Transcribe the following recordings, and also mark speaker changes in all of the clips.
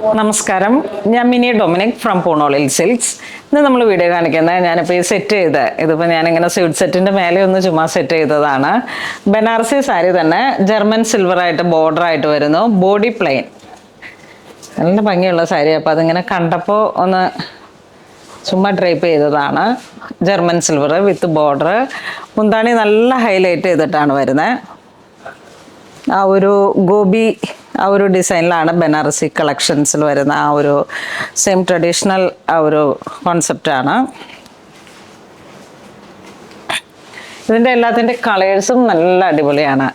Speaker 1: നമസ്കാരം, ഞാൻ mini Dominic from പൂണോളിൽ silks. ഇന്ന് നമ്മൾ വീഡിയോ കാണിക്കുന്നത് ഞാനിപ്പോൾ ഈ സെറ്റ് ചെയ്ത് ഇതിപ്പോൾ ഞാനിങ്ങനെ സ്യൂട്ട് സെറ്റിൻ്റെ മേലെ ഒന്ന് ചുമ്മാ സെറ്റ് ചെയ്തതാണ്. ബനാറസി സാരി തന്നെ ജർമ്മൻ സിൽവറായിട്ട് ബോർഡറായിട്ട് വരുന്നു, ബോഡി പ്ലെയിൻ. നല്ല ഭംഗിയുള്ള സാരി. അപ്പോൾ അതിങ്ങനെ കണ്ടപ്പോൾ ഒന്ന് ചുമ്മാ ഡ്രൈപ്പ് ചെയ്തതാണ്. ജർമ്മൻ സിൽവർ വിത്ത് ബോർഡർ, മുന്താണി നല്ല ഹൈലൈറ്റ് ചെയ്തിട്ടാണ് വരുന്നത്. ആ ഒരു ഗോപി ആ ഒരു ഡിസൈനിലാണ് ബനാറസി കളക്ഷൻസിൽ വരുന്ന ആ ഒരു സെയിം ട്രഡീഷണൽ ആ ഒരു കോൺസെപ്റ്റാണ്. ഇതിൻ്റെ എല്ലാത്തിൻ്റെ കളേഴ്സും നല്ല അടിപൊളിയാണ്,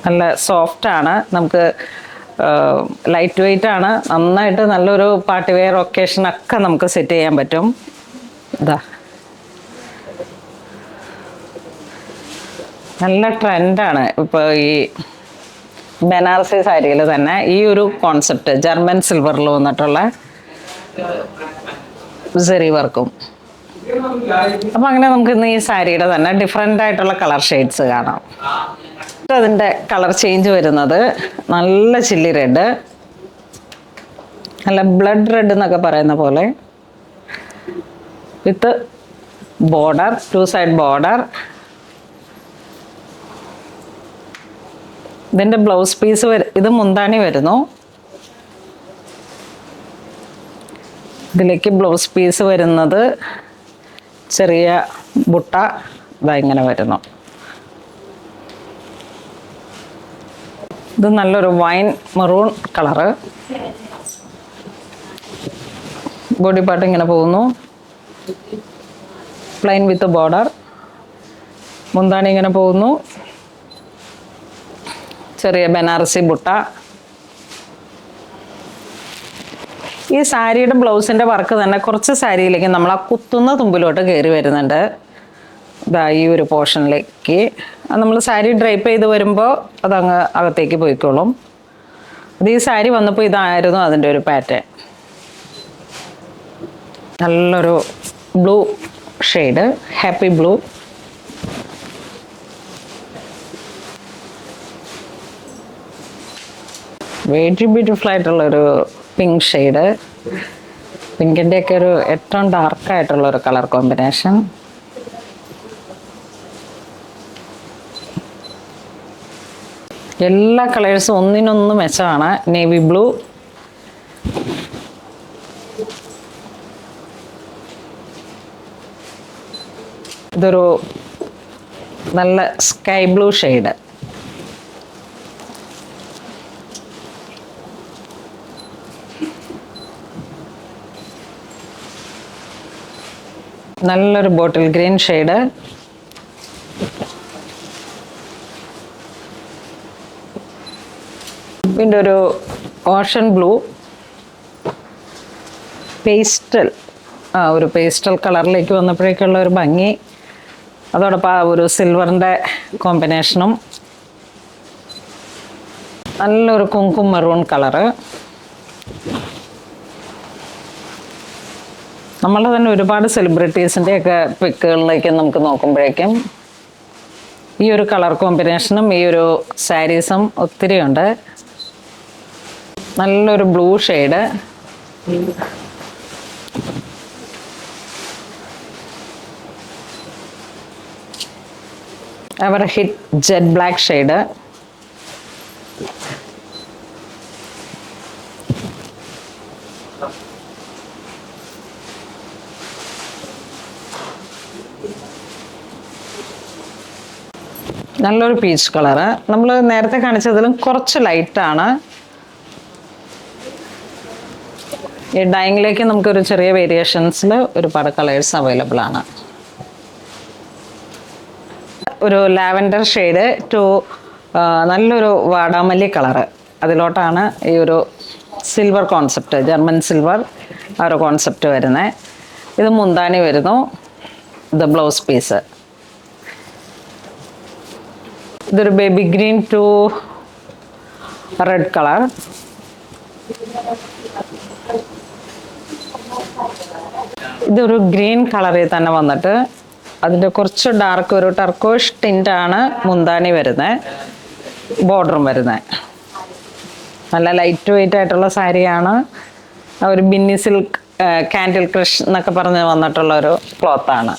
Speaker 1: നല്ല സോഫ്റ്റാണ്, നമുക്ക് ലൈറ്റ് വെയ്റ്റ് ആണ്, നന്നായിട്ട് നല്ലൊരു പാർട്ടി വെയർ ഒക്കേഷനൊക്കെ നമുക്ക് സെറ്റ് ചെയ്യാൻ പറ്റും. ഇതാ നല്ല ട്രെൻഡാണ് ഇപ്പോൾ ഈ ബനാറസി സാരിയിൽ തന്നെ ഈ ഒരു കോൺസെപ്റ്റ്, ജർമ്മൻ സിൽവറിൽ വന്നിട്ടുള്ള സെറി വർക്കും. അപ്പം അങ്ങനെ നമുക്ക് ഇന്ന് ഈ സാരിയുടെ തന്നെ ഡിഫറെൻ്റ് ആയിട്ടുള്ള കളർ ഷെയ്ഡ്സ് കാണാം. അതിൻ്റെ കളർ ചേഞ്ച് വരുന്നത് നല്ല ചില്ലി റെഡ്, നല്ല ബ്ലഡ് റെഡ് എന്നൊക്കെ പറയുന്ന പോലെ, വിത്ത് ബോർഡർ, 2 സൈഡ് ബോർഡർ. ഇതിൻ്റെ ബ്ലൗസ് പീസ് ഇത് മുന്താണി വരുന്നു. ഇതിലേക്ക് ബ്ലൗസ് പീസ് വരുന്നത് ചെറിയ ബുട്ട ഇതാ ഇങ്ങനെ വരുന്നു. ഇത് നല്ലൊരു wine maroon colour. Body part ഇങ്ങനെ പോകുന്നു, പ്ലെയിൻ വിത്ത് ബോർഡർ. മുന്താണി ഇങ്ങനെ പോകുന്നു, ചെറിയ ബനാറസി ബുട്ട. ഈ സാരിയുടെ ബ്ലൗസിൻ്റെ വർക്ക് തന്നെ കുറച്ച് സാരിയിലേക്ക് നമ്മൾ ആ കുത്തുന്ന തുമ്പിലോട്ട് കയറി വരുന്നുണ്ട്. ഇതാ ഈ ഒരു പോർഷനിലേക്ക് നമ്മൾ സാരി ഡ്രൈപ്പ് ചെയ്ത് വരുമ്പോൾ അതങ്ങ് അകത്തേക്ക് പോയിക്കോളും. അത് ഈ സാരി വന്നപ്പോൾ ഇതായിരുന്നു അതിൻ്റെ ഒരു പാറ്റേൺ. നല്ലൊരു blue shade, happy blue. Very beautiful ആയിട്ടുള്ളൊരു പിങ്ക് ഷെയ്ഡ്. പിങ്കിൻ്റെയൊക്കെ ഒരു ഏറ്റവും ഡാർക്കായിട്ടുള്ളൊരു കളർ കോമ്പിനേഷൻ. എല്ലാ കളേഴ്സും ഒന്നിനൊന്ന് മെച്ചമാണ്. നേവി ബ്ലൂ, ഇതൊരു നല്ല സ്കൈ ബ്ലൂ ഷെയ്ഡ്, നല്ലൊരു ബോട്ടിൽ ഗ്രീൻ ഷെയ്ഡ്, പിന്നെ ഒരു ഓഷൻ ബ്ലൂ, പേസ്റ്റൽ ഒരു പേസ്റ്റൽ കളറിലേക്ക് വന്നപ്പോഴേക്കുള്ള ഒരു ഭംഗി. അതോടൊപ്പം ആ ഒരു സിൽവറിൻ്റെ കോമ്പിനേഷനും, നല്ലൊരു കുങ്കും മെറൂൺ കളറ്. നമ്മളെ തന്നെ ഒരുപാട് സെലിബ്രിറ്റീസിൻ്റെയൊക്കെ പിക്കുകളിലേക്ക് നമുക്ക് നോക്കുമ്പോഴേക്കും ഈ ഒരു കളർ കോമ്പിനേഷനും ഈ ഒരു സാരീസും ഒത്തിരി ഉണ്ട്. നല്ലൊരു ബ്ലൂ ഷെയ്ഡ്, അവർ ഹിറ്റ് ജെറ്റ് ബ്ലാക്ക് ഷെയ്ഡ്, നല്ലൊരു പീച്ച് കളറ്. നമ്മൾ നേരത്തെ കാണിച്ചതിലും കുറച്ച് ലൈറ്റാണ്. ഈ ഡൈയിങ്ങിലേക്ക് നമുക്കൊരു ചെറിയ വേരിയേഷൻസിൽ ഒരുപാട് കളേഴ്സ് അവൈലബിൾ ആണ്. ഒരു ലാവൻഡർ ഷെയ്ഡ് ടു നല്ലൊരു വാടാമല്ലി കളറ്, അതിലോട്ടാണ് ഈ ഒരു സിൽവർ കോൺസെപ്റ്റ്, ജർമ്മൻ സിൽവർ ആ ഒരു കോൺസെപ്റ്റ് വരുന്നത്. ഇത് മുന്താണി വരുന്നു, ഇത് ബ്ലൗസ് പീസ്. ഇതൊരു baby green to red colour. ഇതൊരു ഗ്രീൻ കളറിൽ തന്നെ വന്നിട്ട് അതിൻ്റെ കുറച്ച് ഡാർക്ക് ഒരു ടർക്കോഷ് ടിൻ്റാണ് മുന്താണി വരുന്നത്, ബോർഡറും വരുന്നത്. നല്ല ലൈറ്റ് വെയിറ്റ് ആയിട്ടുള്ള സാരിയാണ്. ഒരു ബിന്നി സിൽക്ക് കാൻഡിൽ ക്രഷ് എന്നൊക്കെ പറഞ്ഞ് വന്നിട്ടുള്ള ഒരു ക്ലോത്താണ്.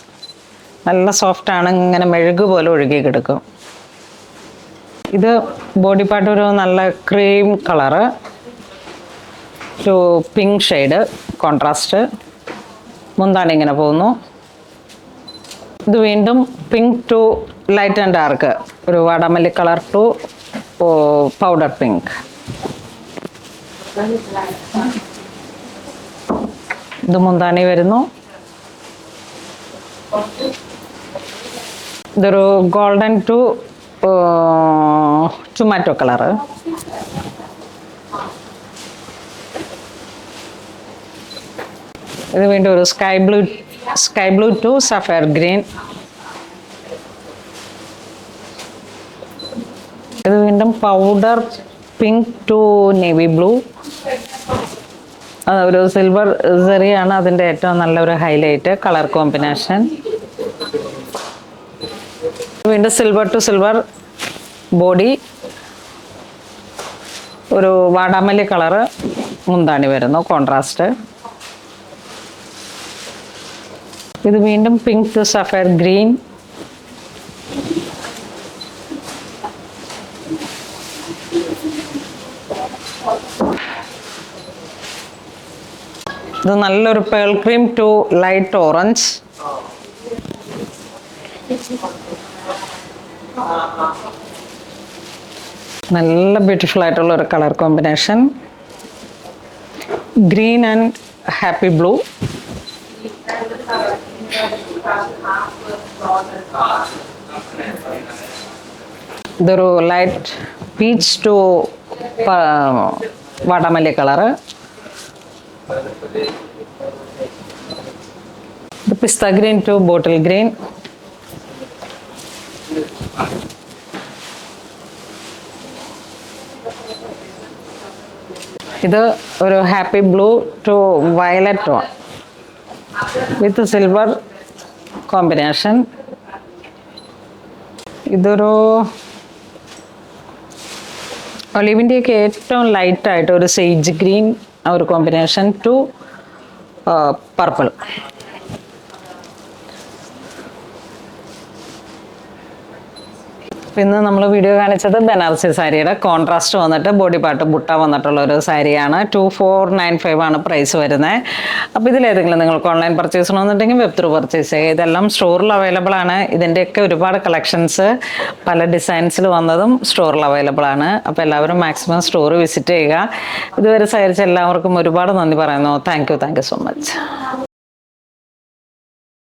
Speaker 1: നല്ല സോഫ്റ്റാണ്, ഇങ്ങനെ മെഴുക് പോലെ ഒഴുകി കിടക്കും. ഇത് ബോഡി പാർട്ട് ഒരു നല്ല ക്രീം കളറ്, ഒരു പിങ്ക് ഷെയ്ഡ് കോൺട്രാസ്റ്റ്. മുന്താണി ഇങ്ങനെ പോകുന്നു. ഇത് വീണ്ടും pink to light and dark, ഒരു വാടാമല്ലി കളർ ടു പൗഡർ പിങ്ക്. ഇത് മുന്താണി വരുന്നു. ഇതൊരു ഗോൾഡൻ ടു ടൊമാറ്റോ കളറ്. ഇത് വീണ്ടും ഒരു sky blue to sapphire green. ഇത് വീണ്ടും powder pink to navy blue. ഒരു സിൽവർ സെറിയാണ് അതിൻ്റെ ഏറ്റവും നല്ലൊരു ഹൈലൈറ്റ് കളർ കോമ്പിനേഷൻ. വീണ്ടും സിൽവർ ടു സിൽവർ ബോഡി, ഒരു വാടാമല്ലി കളറ് മുന്താണി വരുന്നു കോൺട്രാസ്റ്റ്. ഇത് വീണ്ടും പിങ്ക് ടു സഫയർ ഗ്രീൻ. ഇത് നല്ലൊരു pearl cream to light orange. നല്ല ബ്യൂട്ടിഫുൾ ആയിട്ടുള്ള ഒരു colour combination. Green and happy blue. ഇതൊരു ലൈറ്റ് പീച്ച് ടു വാടാമല്ലി കളറ്. പിസ്ത ഗ്രീൻ ടു ബോട്ടിൽ ഗ്രീൻ. ഇത് ഒരു happy blue to violet tone with silver combination. ഇതൊരു ഒലിവിൻ്റെയൊക്കെ ഏറ്റവും ലൈറ്റായിട്ട് ഒരു സേജ് ഗ്രീൻ ഒരു കോമ്പിനേഷൻ ടു പർപ്പിൾ. ഇന്ന് നമ്മൾ വീഡിയോ കാണിച്ചത് ബനാറസി സാരിയുടെ കോൺട്രാസ്റ്റ് വന്നിട്ട് ബോഡി പാർട്ട് ബുട്ട വന്നിട്ടുള്ള ഒരു സാരിയാണ്. 2495 ആണ് പ്രൈസ് വരുന്നത്. അപ്പോൾ ഇതിലേതെങ്കിലും നിങ്ങൾക്ക് ഓൺലൈൻ പർച്ചേസ് ചെയ്യണമെന്നുണ്ടെങ്കിൽ വെബ് ത്രൂ പർച്ചേസ് ചെയ്യുക. ഇതെല്ലാം സ്റ്റോറിൽ അവൈലബിൾ ആണ്. ഇതിൻ്റെയൊക്കെ ഒരുപാട് കളക്ഷൻസ് പല ഡിസൈൻസിൽ വന്നതും സ്റ്റോറിൽ അവൈലബിൾ ആണ്. അപ്പോൾ എല്ലാവരും മാക്സിമം സ്റ്റോർ വിസിറ്റ് ചെയ്യുക. ഇതുവരെ സഹകരിച്ച എല്ലാവർക്കും ഒരുപാട് നന്ദി പറയുന്നു. Thank you so much.